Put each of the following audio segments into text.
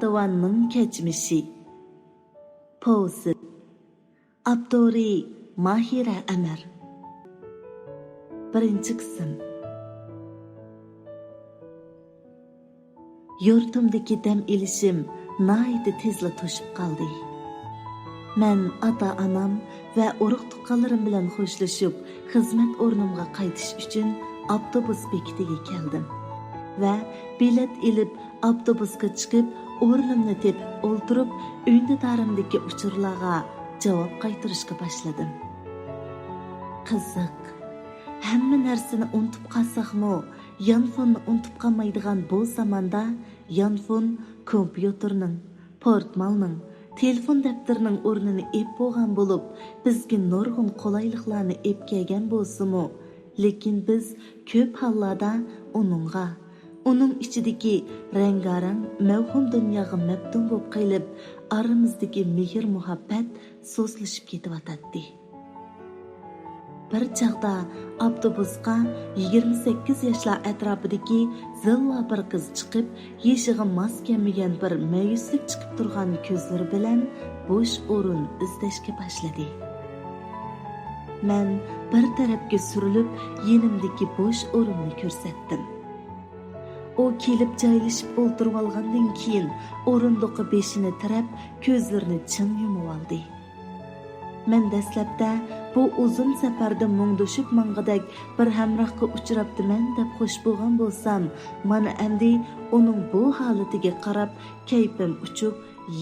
Notovanın keçmişi. Povsi. Abdori Mahira Ömer. Birinci kısım. Yurtumdaki dem ilişim naydi tezla toşup kaldı. Men ata-anam ve urug' tuqqanlarim bilan xo'shlashib, xizmat o'rnimga qaytish uchun avtobus bekitiga keldim ve bilet ilib avtobusga chiqib, o'rnimni tepib o'ltirib, ündidarimdagi uchurlarga javob qaytarishga boshladim. Qiziq. Hamma narsani unutib qolsaqmi, yanfonni unutib qolmaydigan bu zamonda yanfon kompyuterning, portmalning, telefon dafterining o'rnini ep bo'lgan bo'lib, bizga nurg'un qulayliklarni ep kelgan bo'lsa-mu, lekin biz ko'p hollarda uning ichidagi rangarang mavhum dunyoga mabdum bo'lib qolib, oramizdagi mehr muhabbat so'zlashib ketyotadi. Bir chaqda avtobusga 28 yoshlar atrofidagi zilva bir qiz chiqib, yeshig'i mos kelmagan bir mayuslik chiqib turgan ko'zlari bilan bo'sh o'rin izlashga boshladi. Men bir tarafga surilib, yenimdagi bo'sh o'rinni ko'rsatdim. O kelib joylashib o'ltirib olgandan keyin o'rindiqqa beshini tirab, ko'zlarini chim yumib oldi. Men dastlabda bu uzun safarda mungdushib mang'idak bir hamrohga uchrabdiman deb xush bo'lgan bo'lsam, mana endi uning bu holatiga qarab kayfim uchib,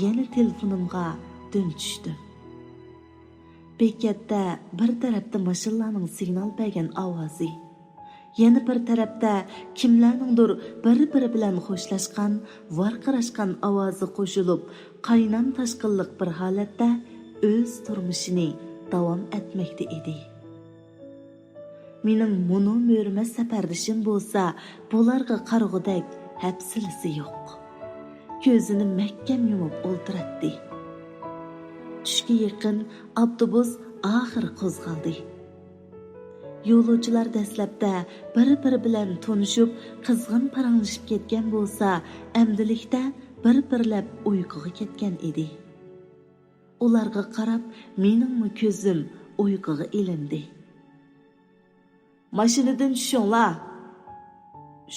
yana telefonimga dum tushdim. Bekatda bir tarafda mashinalarning signal bergan ovozi, yana bir tarafda kimlarningdir bir-biri bilan xo'shlashgan, varqirashgan ovozi qo'shilib, qaynam tashqinliq bir holatda o'z turmushini davom etmekte edi. Mening munu mo'rmas safardishim bo'lsa, bularga qarg'udak hapsilisi yo'q. Ko'zini mahkam yumib o'ltiradi. Tushga yaqin avtobus oxiri qo'zg'aldi. Yo'lovchilar dastlabda bir-biri bilan tanishib, qizg'in paranglashib ketgan bo'lsa, amdilikda bir-birlab uyquga ketgan edi. Ularga qarab, meningmi ko'zim uyquga ilindi. Mashinadan tushinglar.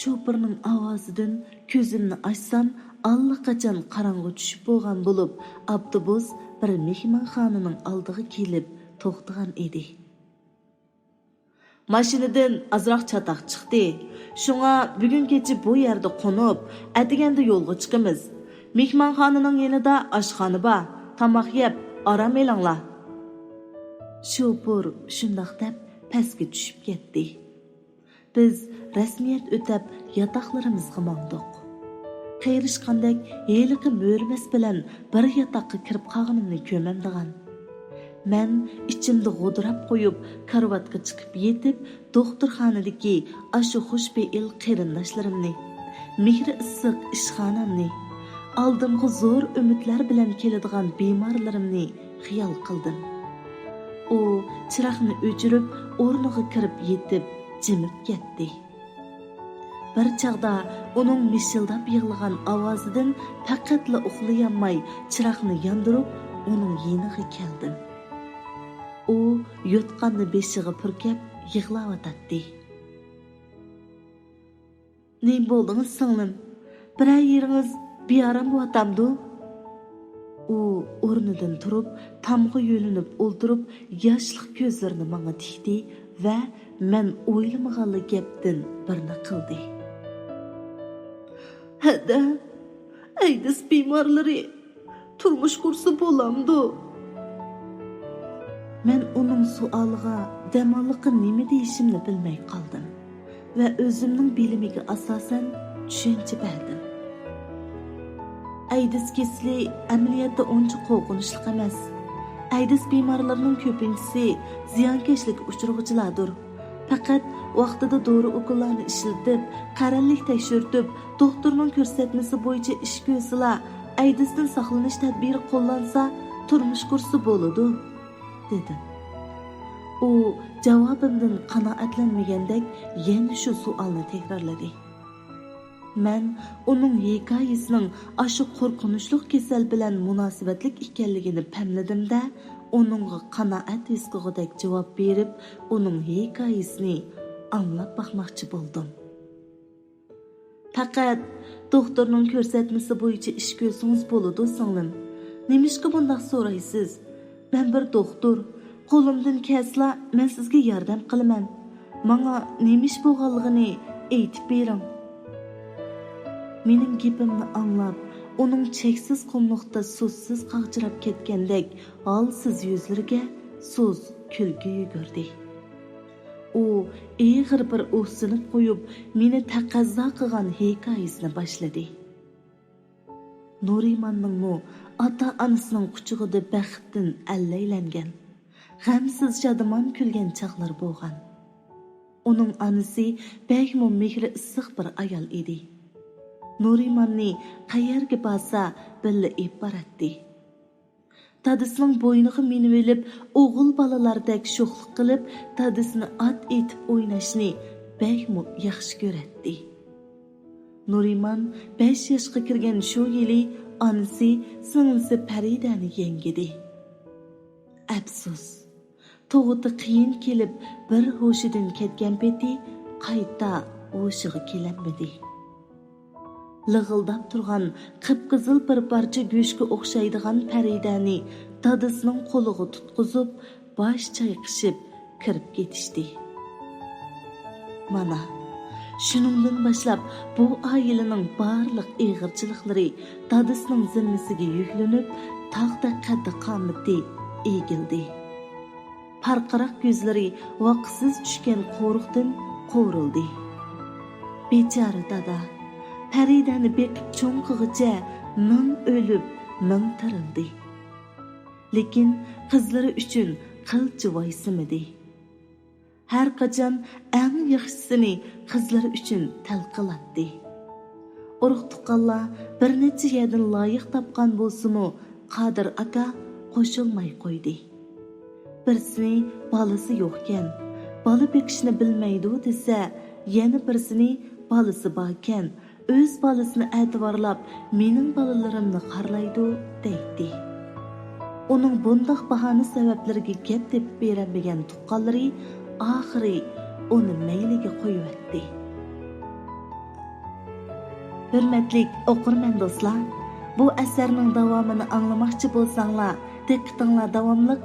Sho'pirning ovozidan ko'zimni ochsam, allaqachon qorong'i tushib bo'lgan bo'lib, avtobus bir mehmonxonaning oldiga kelib to'xtagan edi. Mashinadan azroq chataq chiqdi. Shunga bugun kecha bu yerda qo'nib, atiganda yo'lga chiqamiz. Mehmonxonaning yanida oshxona bor. Tamaq yeb, aram elinglar. Sho'pir shundoq deb pastga tushib ketdi. Biz rasmiyat o'tab yotoqlarimizga mangdiq. Qeyrishqandek heliqi mo'rmas bilan bir yotoqqa kirib qolganimni ko'mamdigan. Men ichimda g'udrab qo'yib, karvatga chiqib yetib, doktorxonadagi ashu xushbe'il qarindoshlarimni, mehri issiq ishxonamni, oldimga zo'r umidlar bilan keladigan bemorlarimni xiyol qildim. U chiroqni o'chirib, o'rniga kirib yetib, jimib ketdi. Bir chaqda uning mishildab yig'lagan ovozidan faqatla uxlayolmay, chiroqni yondirib, uning yeniga keldim. U yotqanni beshiga purkab yig'layotdi. "Ne bo'ldingiz singlim? Bir yeringiz bearam bo'tamdi?" U o'rnidan turib, tamg'a yo'linib o'ltirib, yoshli ko'zlarini menga tikdi va men o'ylamaganli gapdan birni qildi. "Hada, AIDS bemorlari turmush qursa bo'lamdi." Men uning suoliga damonliqqa nima deyishimni bilmay qoldim va o'zimning bilimiga asosan tushuncha berdim. AIDS kesili amaliyotda uncha qo'rqinchli emas. AIDS bemorlarining ko'pinchisi ziyonkashlik uchrag'uchilardir. Faqat vaqtida dori ukullarni ishlatib, qaranlik tekshirtib, doktorning ko'rsatmasi bo'yicha ish ko'rsalar, AIDSdan saqlanish tadbiri qo'llansa, turmush qursa bo'ladi, dedi. U javobimdan qanoatlanmagandek yana shu savolni takrorladi. Mən onun hekayəsinin aşı qorxunçluq kasal bilan münasibətlik ekanligini pəmlədim-də, onunğa qanaat his qilgudek javob berib, onun hekayəsini anlab baxmoqchi bo'ldim. Faqat doktorning ko'rsatmasi bo'yicha ish ko'rsangiz bo'ladi, singlim. Nemishqa bundaq so'raysiz? Men bir doktor, qo'limdan kelsa, men sizga yordam qilaman. Menga nemish bo'lganligini aytib bering. Mening gapimni anglab, uning cheksiz qumluqda so'zsiz qag'jirab ketgandek holsiz yuzlariga so'z kulgi yugurdi. U ig'ir bir o'hsinib qo'yib, meni taqazzo qilgan hikoyasini boshladi. Nurimanning ota-onasining quchug'ida baxtdan allaylangan, g'amsiz jadimon kulgan chaqlar bo'lgan. Uning onasi bag'mo mehri issiq bir ayol edi. Nurimanni qayerga borsa billa ib baratdi. Dadisining bo'yniga minib olib, o'g'il bolalardek sho'xlik qilib, dadisini at etib o'ynashni bag'mo yaxshi ko'radi. Nuriman 5 yoshga kirgan shu yili onasi singlisi Faridani yengidi. Afsus, tug'uti qiyin kelib, bir hushidan ketgan peti qayta hushiga kelmadi. Lig'ildab turgan qip-qizil bir parcha go'shga o'xshaydigan Faridani dadisining qo'liga tutqizib, bosh chayqishib kirib ketishdi. Mana shuningdan boshlab bu oilaning barliq ig'irchiliklari dadisining zimmasiga yuklanib, tog'da qaddi qomati egildi. Parqaraq ko'zlari vaqsiz tushgan qo'riqdan qo'rildi. Bechora dada Faridani bekib cho'nqig'icha ming o'lib, ming tirildi. Lekin qizlari uchun qilchi voysimidi. Har qachon eng yaxshisini qizlari uchun talqilatdi. Urug' tuqqanlar bir necha yerdan loyiq topgan bo'lsa-mu, Qodir aka qo'shilmay qo'ydi. Birsini bolasi yo'qkan, bola bekishni bilmaydi desa, yana birsini bolasi borkan, o'z bolasini e'tiborlab, mening bolalarimni qarlaydi deydi. Uning bundoq bahona sabablariga gap deb beramagan tuqqanlari oxiri uni mayliga qo'yibdi. Hurmatli o'qirman do'stlar, bu asarning davomini anglamoqchi bo'lsanglar, diqqatinglar davomliq